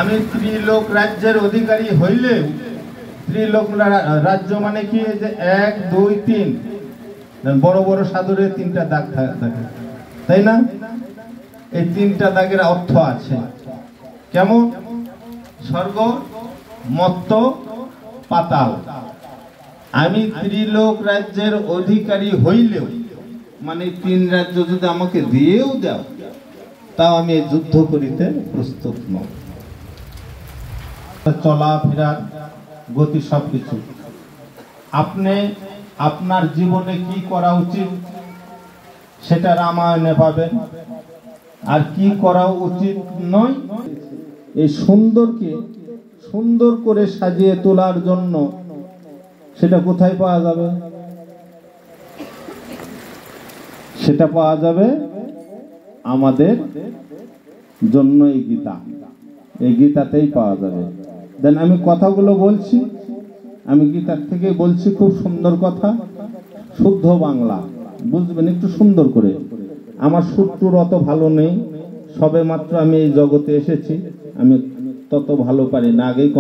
আমি ত্রিলোক রাজ্যের অধিকারী হইলেও ত্রিলোক রাজ্য মানে কি যে 1 2 3 বড় বড় সাধুরে 3টা দাগ থাকে, তাই না? এই 3টা দাগের অর্থ আছে কেমন? স্বর্গ, মর্ত্য, পাতাল। আমি ত্রিলোক রাজ্যের অধিকারী হইলেও মানে 3 রাজ্য যদি আমাকে দিয়েও দাও তাও আমি এই যুদ্ধ করিতে প্রস্তুত নই। চলাফেরার গতি সবকিছু আপনি আপনার জীবনে কি করা উচিত সেটা রামায়ণে পাবেন, আর কি করা উচিত নয় এই সুন্দরকে সুন্দর করে সাজিয়ে তোলার জন্য সেটা কোথায় পাওয়া যাবে? সেটা পাওয়া যাবে আমাদের জন্য এই গীতা, এই গীতাতেই পাওয়া যাবে। দেন আমি কথাগুলো বলছি, আমি গীতার থেকে বলছি, খুব সুন্দর কথা, শুদ্ধ বাংলা বুঝবেন একটু সুন্দর করে। আমার সুরটুর অত ভালো নেই, সবে মাত্র আমি এই জগতে এসেছি, আমি তত ভালো পারি না, আগেই